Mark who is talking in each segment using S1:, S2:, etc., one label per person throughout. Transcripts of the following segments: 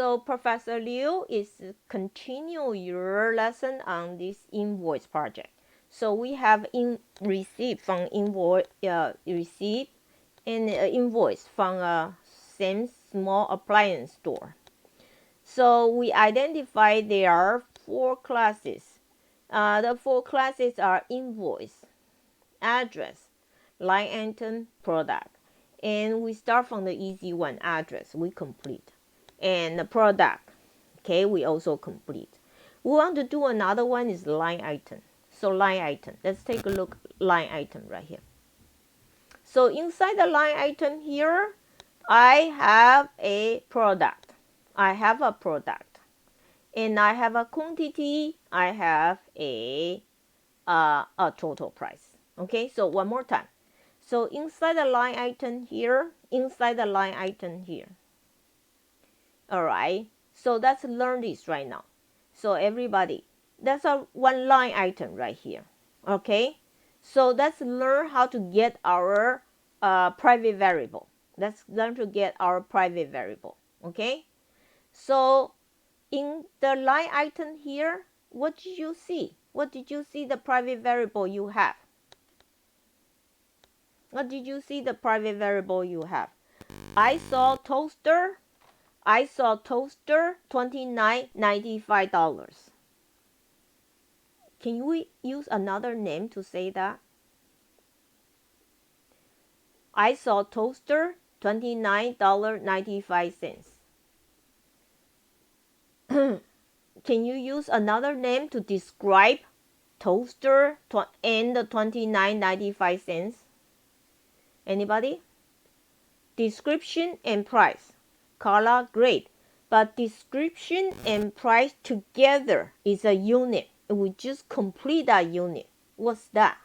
S1: so Professor Liu is continue your lesson on this invoice project. So we have receipt from invoice, receipt and invoice from a same small appliance store. So we identify there are 4 classes. The 4 classes are invoice, address, line item, product. And we start from the easy one, address, we complete. And the product, okay, we also complete. We want to do another one is line item. So line item, let's take a look line item right here. So inside the line item here, I have a product. I have a product. And I have a quantity. I have a total price. Okay, so one more time. So inside the line item here, inside the line item here. All right, so let's learn this right now. So everybody, that's a one line item right here. Okay, so let's learn how to get our private variable. Let's learn to get our private variable. Okay, so in the line item here, what did you see? What did you see the private variable you have? What did you see the private variable you have? I saw toaster. I saw toaster $29.95. Can we use another name to say that? I saw toaster $29.95. Can you use another name to describe toaster and the $29.95? Anybody? Description and price. Carla, great. But description and price together is a unit. We just complete that unit. What's that?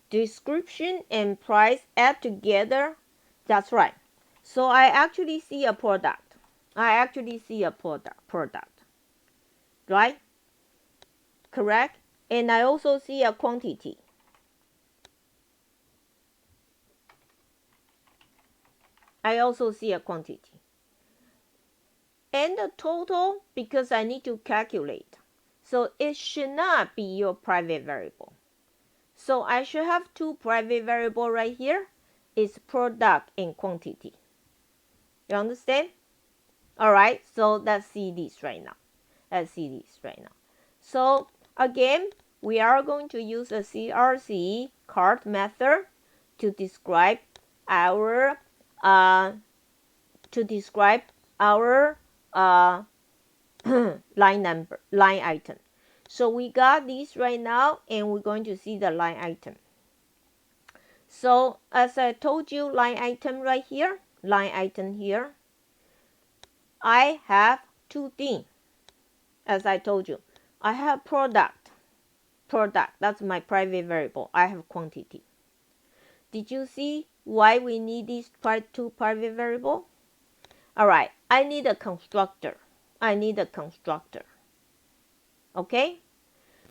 S1: Description and price add together. That's right. So I actually see a product. I actually see a product. Right? Correct? And I also see a quantity. I also see a quantity. And the total, because I need to calculate. So it should not be your private variable. So I should have 2 private variables right here. It's product and quantity. You understand? Alright, so let's see this right now. Let's see this right now. So again, we are going to use a CRC card method to describe our line item. So we got this right now, and we're going to see the line item. So as I told you, line item right here, line item here, I have 2 things. As I told you, I have product, that's my private variable. I have quantity. Did you see why we need these 2 private variables? All right, I need a constructor. Okay,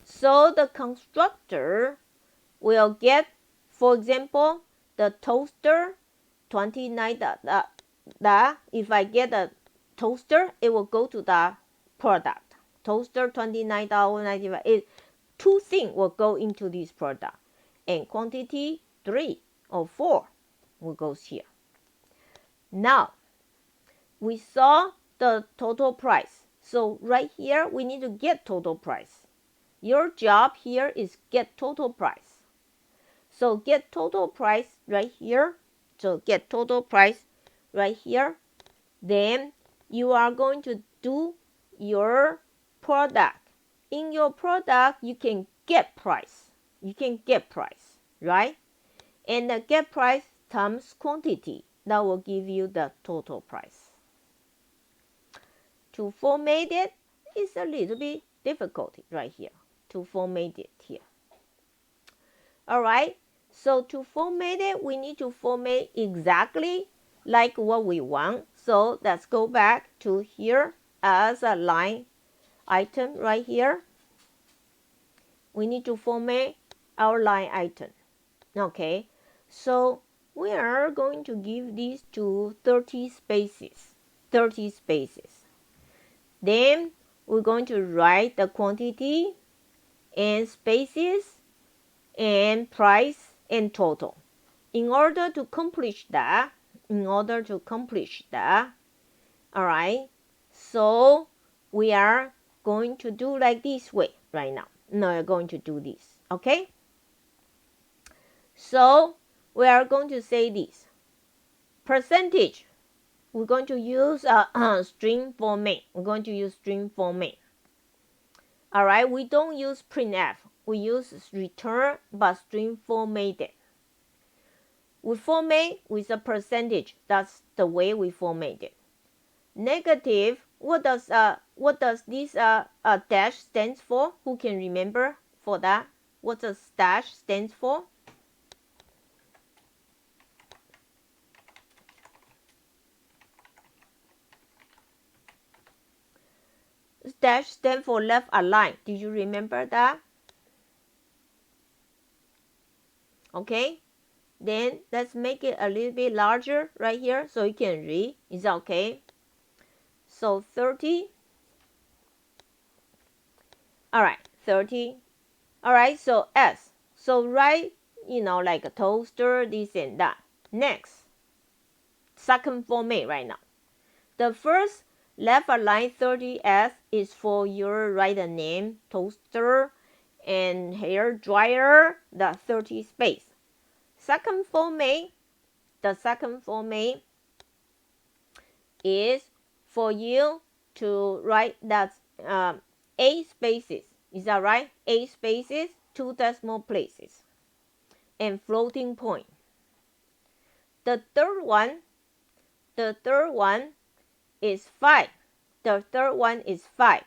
S1: so the constructor will get, for example, the toaster 29. If I get a toaster, it will go to the product. Toaster $29.95. 2 things will go into this product, and quantity 3 or 4 will go here. Now we saw the total price. So right here, we need to get total price. Your job here is get total price. So get total price right here. So get total price right here. Then you are going to do your product. In your product, you can get price. Right? And the get price times quantity. That will give you the total price. To format it is a little bit difficult right here. To format it here. Alright, so to format it, we need to format exactly like what we want. So let's go back to here as a line item right here. We need to format our line item. Okay, so we are going to give these to 30 spaces. 30 spaces. Then we're going to write the quantity and spaces and price and total. In order to accomplish that, all right, so we are going to do like this way right now. No, we're going to do this, okay? So we are going to say this. Percentage, we're going to use a string format. We're going to use string format. All right, we don't use printf. We use return but string formatted. We format with a percentage. That's the way we format it. Negative, what does this dash stands for? Who can remember for that? What does dash stands for? Dash stands for left align. Did you remember that? Okay. Then let's make it a little bit larger right here so you can read. Is that okay? So 30. All right, 30. All right, so S. So write, like a toaster, this and that. Next, second format right now. The first left align 30S is for your writer name, toaster, and hair dryer, the 30 space. Second format, the second format is for you to write that 8 spaces. Is that right? 8 spaces, 2 decimal places, and floating point. The third one is 5. The third one is 5.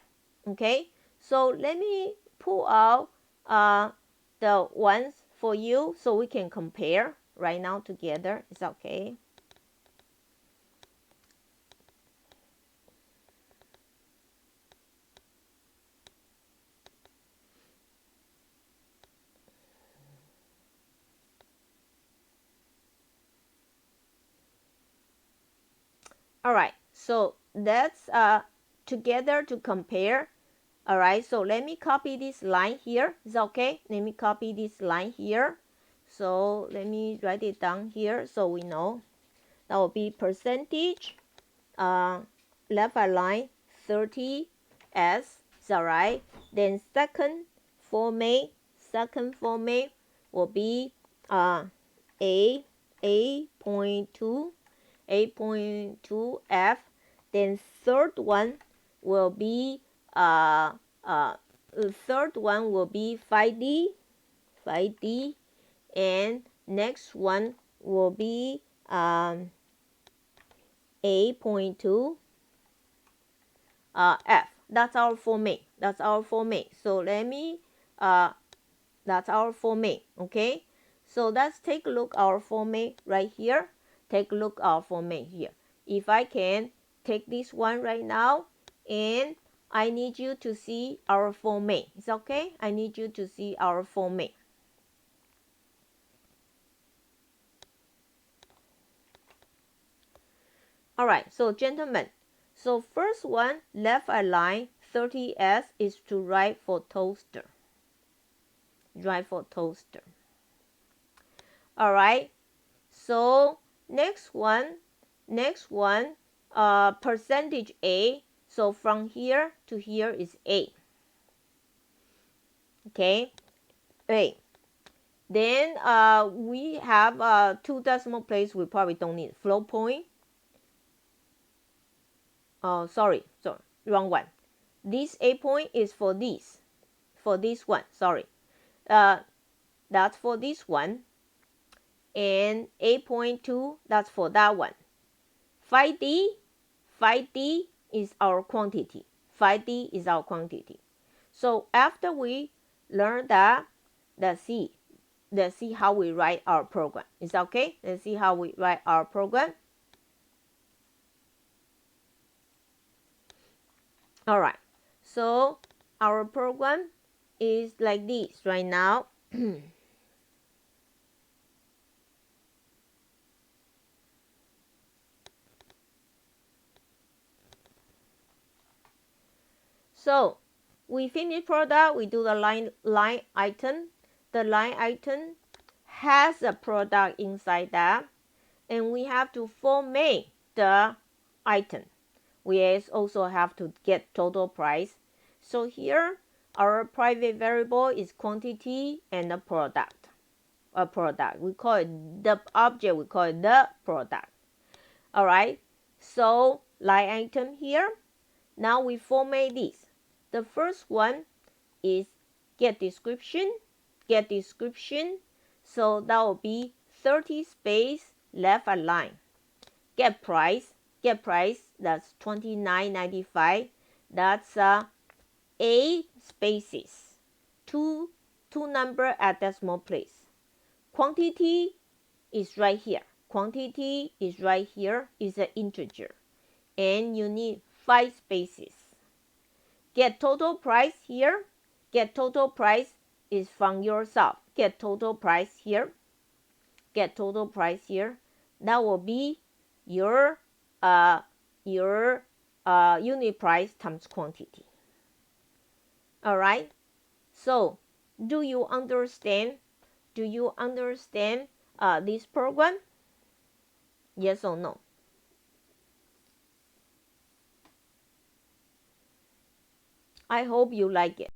S1: Okay, so let me pull out the ones for you so we can compare right now together. Is that okay? All right, so that's together to compare. All right, so let me copy this line here. Is that okay? Let me copy this line here. So let me write it down here so we know. That will be percentage left align 30 S. Is that right? Then second format will be A.2 A.2F. Then third one will be 5D, and next one will be A.2 F. That's our format. So let me that's our format. Okay, so let's take a look our format right here. Take a look our format here. If I can take this one right now, and I need you to see our format. It's okay? I need you to see our format. All right, so gentlemen, so first one, left align 30S is to write for toaster. All right, so next one, percentage A. So from here to here is A. Okay, A. Then we have 2 decimal places. We probably don't need float point. Oh, sorry, wrong one. This A point is for this one. Sorry, that's for this one, and A.2 that's for that one. 5D is our quantity. 5D is our quantity. So after we learn that, let's see how we write our program. Is that okay? Let's see how we write our program. All right, so our program is like this right now. So we finish product, we do the line item. The line item has a product inside that, and we have to format the item. We also have to get total price. So here our private variable is quantity and the product. A product. We call it the object, we call it the product. Alright. So line item here. Now we format this. The first one is get description. Get description. So that will be 30 space left align. Get price. Get price. That's $29.95. That's 8 spaces. Two number at decimal place. Quantity is right here. Quantity is right here. Is an integer. And you need 5 spaces. Get total price here. Get total price is from yourself. Get total price here. Get total price here. That will be your unit price times quantity. Alright. So do you understand? Do you understand this program? Yes or no? I hope you like it.